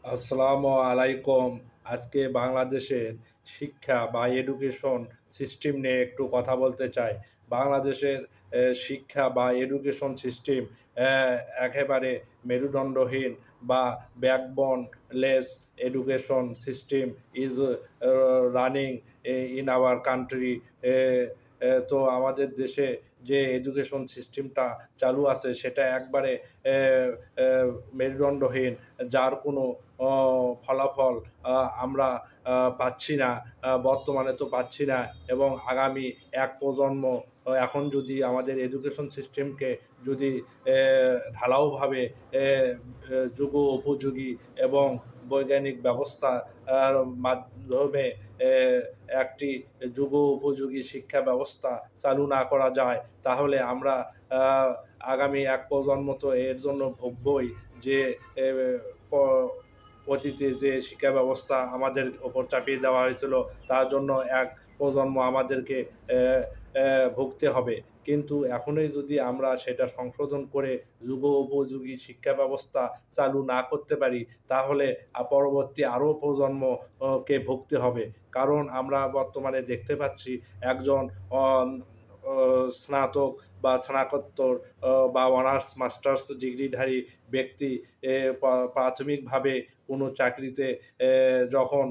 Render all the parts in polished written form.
আসসালামু আলাইকুম। আজকে বাংলাদেশের শিক্ষা বা এডুকেশন সিস্টেম নিয়ে একটু কথা বলতে চাই। বাংলাদেশের শিক্ষা বা এডুকেশন সিস্টেম একেবারে মেরুদণ্ডহীন বা backboneless education system is running in our country. তো আমাদের দেশে যে এডুকেশন সিস্টেমটা চালু আছে সেটা একবারে মেরুদণ্ডহীন, যার কোনো ফলাফল আমরা পাচ্ছি না, বর্তমানে তো পাচ্ছি না। এবং আগামী এক প্রজন্ম এখন যদি আমাদের এডুকেশন সিস্টেমকে যদি ঢালাওভাবে যুগ উপযোগী এবং বৈজ্ঞানিক ব্যবস্থা মাধ্যমে একটি যুগ উপযোগী শিক্ষা ব্যবস্থা চালু না করা যায়, তাহলে আমরা আগামী এক প্রজন্ম তো এর জন্য ভোগবই। যে অতীতে যে শিক্ষা ব্যবস্থা আমাদের ওপর চাপিয়ে দেওয়া হয়েছিল, তার জন্য এক প্রজন্ম আমাদেরকে ভুগতে হবে। কিন্তু এখনই যদি আমরা সেটা সংশোধন করে যুগ উপযোগী শিক্ষা ব্যবস্থা চালু না করতে পারি, তাহলে পরবর্তী আরও প্রজন্ম কে ভুগতে হবে। কারণ আমরা বর্তমানে দেখতে পাচ্ছি একজন স্নাতক বা স্নাতকোত্তর বা অনার্স মাস্টার্স ডিগ্রিধারী ব্যক্তি প্রাথমিকভাবে কোনো চাকরিতে যখন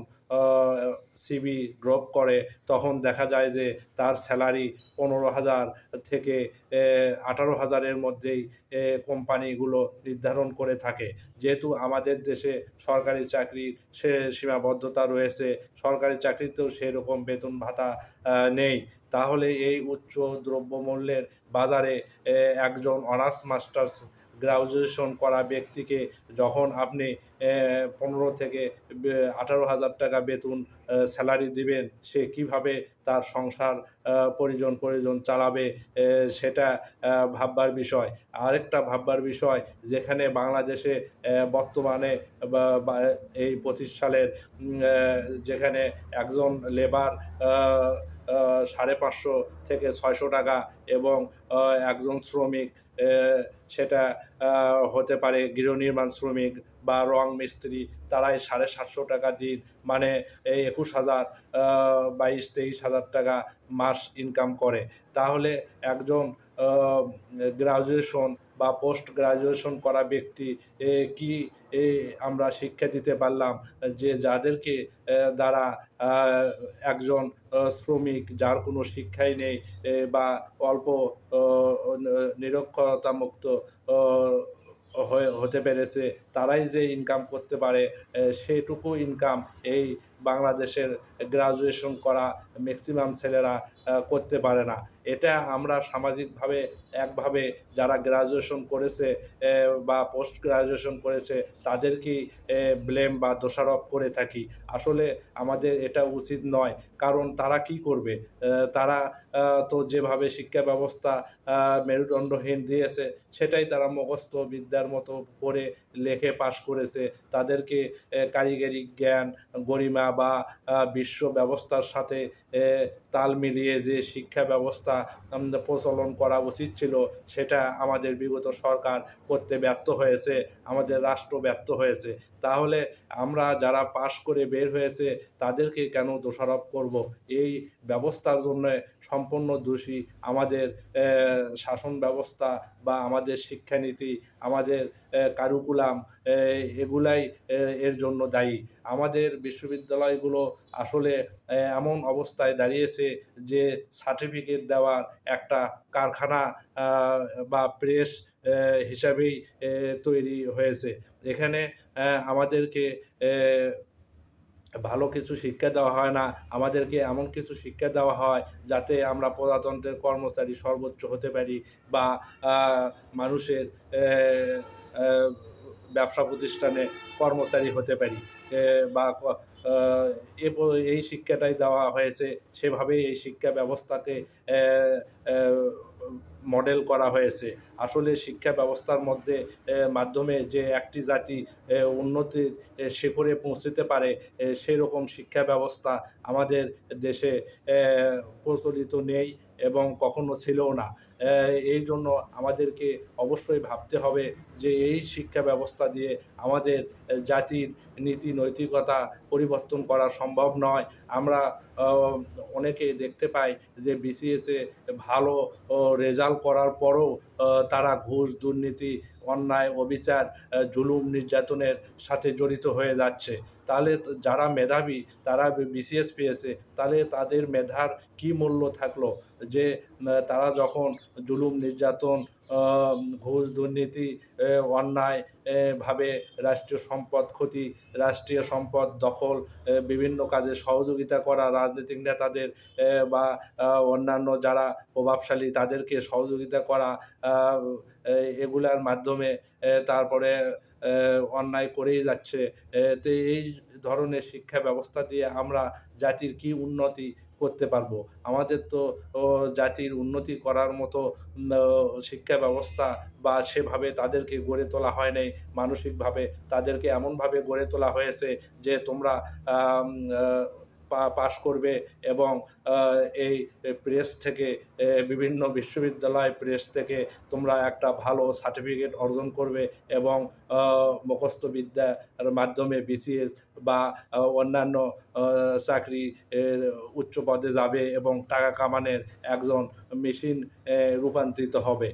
সিভি ড্রপ করে, তখন দেখা যায় যে তার স্যালারি 15,000 থেকে 18,000-এর মধ্যেই কোম্পানিগুলো নির্ধারণ করে থাকে। যেহেতু আমাদের দেশে সরকারি চাকরির সীমাবদ্ধতা রয়েছে, সরকারি চাকরিতেও সেরকম বেতন ভাতা নেই। তাহলে এই উচ্চ দ্রব্যমূল্যের বাজারে একজন অনার্স মাস্টার্স গ্র্যাজুয়েশন করা ব্যক্তিকে যখন আপনি 15 থেকে 18,000 টাকা বেতন স্যালারি দিবেন, সে কিভাবে তার সংসার পরিজন চালাবে, সেটা ভাববার বিষয়। আরেকটা ভাববার বিষয়, যেখানে বাংলাদেশে বর্তমানে এই 25 সালের যেখানে একজন লেবার 550 থেকে 600 টাকা, এবং একজন শ্রমিক, সেটা হতে পারে গৃহ নির্মাণ শ্রমিক বা রং মিস্ত্রি, তারাই 750 টাকা দিন, মানে এই 21,000, 22-23 হাজার টাকা মাস ইনকাম করে। তাহলে একজন গ্রাজুয়েশন বা পোস্ট গ্রাজুয়েশন করা ব্যক্তি কি আমরা শিক্ষা দিতে পারলাম, যে যাদেরকে দ্বারা একজন শ্রমিক যার কোনো শিক্ষাই নেই, বা অল্প নিরক্ষরতা মুক্ত হতে পেরেছে, তারাই যে ইনকাম করতে পারে, সেটুকু ইনকাম এই বাংলাদেশের গ্রাজুয়েশন করা ম্যাক্সিমাম ছেলেরা করতে পারে না। এটা আমরা সামাজিকভাবে একভাবে যারা গ্রাজুয়েশন করেছে বা পোস্ট গ্রাজুয়েশন করেছে তাদেরকেই ব্লেম বা দোষারোপ করে থাকি। আসলে আমাদের এটা উচিত নয়, কারণ তারা কি করবে? তারা তো যেভাবে শিক্ষা ব্যবস্থা মেরুদণ্ডহীন দিয়েছে, সেটাই তারা মুখস্থ বিদ্যার মতো পড়ে লেখে পাশ করেছে। তাদেরকে কারিগরি জ্ঞান, গরিমা বা বিশ্ব ব্যবস্থার সাথে তাল মিলিয়ে যে শিক্ষা ব্যবস্থা প্রচলন করা উচিত ছিল, সেটা আমাদের বিগত সরকার করতে ব্যর্থ হয়েছে, আমাদের রাষ্ট্র ব্যর্থ হয়েছে। তাহলে আমরা যারা পাশ করে বের হয়েছে তাদেরকে কেন দোষারোপ করব? এই ব্যবস্থার জন্য সম্পূর্ণ দোষী আমাদের শাসন ব্যবস্থা বা আমাদের শিক্ষানীতি, আমাদের কারিকুলাম, এগুলাই এর জন্য দায়ী। আমাদের বিশ্ববিদ্যালয়গুলো আসলে এমন অবস্থায় দাঁড়িয়েছে যে সার্টিফিকেট দেওয়ার একটা কারখানা বা প্রেস হিসাবেই তৈরি হয়েছে। এখানে আমাদেরকে ভালো কিছু শিক্ষা দেওয়া হয় না, আমাদেরকে এমন কিছু শিক্ষা দেওয়া হয় যাতে আমরা প্রজাতন্ত্রের কর্মচারী সর্বোচ্চ হতে পারি, বা মানুষের ব্যবসা প্রতিষ্ঠানে কর্মচারী হতে পারি, বা এই শিক্ষাটাই দেওয়া হয়েছে। সেভাবেই এই শিক্ষা ব্যবস্থাকে মডেল করা হয়েছে। আসলে শিক্ষা ব্যবস্থার মাধ্যমে যে একটি জাতি উন্নতির শিখরে পৌঁছতে পারে, সেরকম শিক্ষা ব্যবস্থা আমাদের দেশে প্রচলিত নেই এবং কখনো ছিলও না। এই জন্য আমাদেরকে অবশ্যই ভাবতে হবে যে এই শিক্ষা ব্যবস্থা দিয়ে আমাদের জাতির নীতি নৈতিকতা পরিবর্তন করা সম্ভব নয়। আমরা অনেকে দেখতে পাই যে বিসিএসে ভালো রেজাল্ট করার পরও তারা ঘুষ, দুর্নীতি, অন্যায়, অবিচার, জুলুম, নির্যাতনের সাথে জড়িত হয়ে যাচ্ছে। তাহলে যারা মেধাবী তারা বিসিএস পেয়েছে, তাহলে তাদের মেধার কী মূল্য থাকলো? যে তারা যখন জুলুম, নির্যাতন, ঘুষ, দুর্নীতি, অন্যায় ভাবে রাষ্ট্রীয় সম্পদ ক্ষতি, রাষ্ট্রীয় সম্পদ দখল, বিভিন্ন কাজে সহযোগিতা করা, রাজনৈতিক নেতাদের বা অন্যান্য যারা প্রভাবশালী তাদেরকে সহযোগিতা করা, এগুলার মাধ্যমে তারপরে অন্যায় করেই যাচ্ছে। তো এই ধরনের শিক্ষা ব্যবস্থা দিয়ে আমরা জাতির কি উন্নতি করতে পারবো? আমাদের তো জাতির উন্নতি করার মতো শিক্ষা ব্যবস্থা বা সেভাবে তাদেরকে গড়ে তোলা হয় নাই। মানসিকভাবে তাদেরকে এমনভাবে গড়ে তোলা হয়েছে যে তোমরা আম আ পাশ করবে এবং এই প্রেস থেকে বিভিন্ন বিশ্ববিদ্যালয় প্রেস থেকে তোমরা একটা ভালো সার্টিফিকেট অর্জন করবে এবং মুখস্থ বিদ্যার মাধ্যমে বিসিএস বা অন্যান্য চাকরি এর উচ্চ পদে যাবে এবং টাকা কামানোর একজন মেশিন রূপান্তরিত হবে,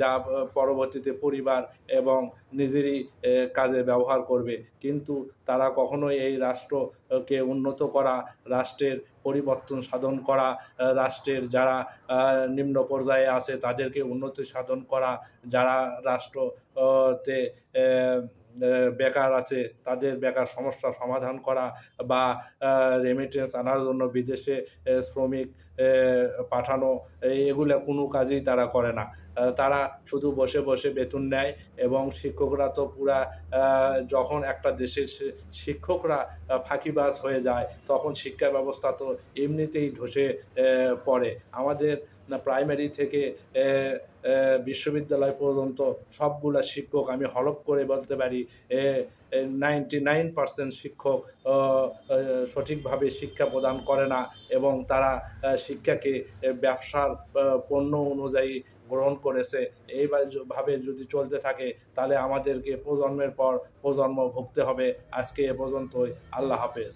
যা পরবর্তীতে পরিবার এবং নিজেরই কাজে ব্যবহার করবে। কিন্তু তারা কখনোই এই রাষ্ট্রকে উন্নত করা, রাষ্ট্রের পরিবর্তন সাধন করা, রাষ্ট্রের যারা নিম্ন পর্যায়ে আছে তাদেরকে উন্নতি সাধন করা, যারা রাষ্ট্র তে বেকার আছে তাদের বেকার সমস্যার সমাধান করা বা রেমিটেন্স আনার জন্য বিদেশে শ্রমিক পাঠানো, এগুলা কোনো কাজই তারা করে না। তারা শুধু বসে বসে বেতন নেয় এবং শিক্ষকরা তো পুরা যখন একটা দেশের শিক্ষকরা ফাঁকিবাজ হয়ে যায় তখন শিক্ষা ব্যবস্থা তো এমনিতেই ধসে পড়ে। আমাদের প্রাইমারি থেকে বিশ্ববিদ্যালয় পর্যন্ত সবগুলা শিক্ষক আমি হলফ করে বলতে পারি 99% শিক্ষক সঠিকভাবে শিক্ষা প্রদান করে না এবং তারা শিক্ষাকে ব্যবসার পণ্য অনুযায়ী গ্রহণ করেছে। এইভাবে যদি চলতে থাকে তাহলে আমাদেরকে প্রজন্মের পর প্রজন্ম ভুগতে হবে। আজকে এ পর্যন্তই। আল্লাহ হাফেজ।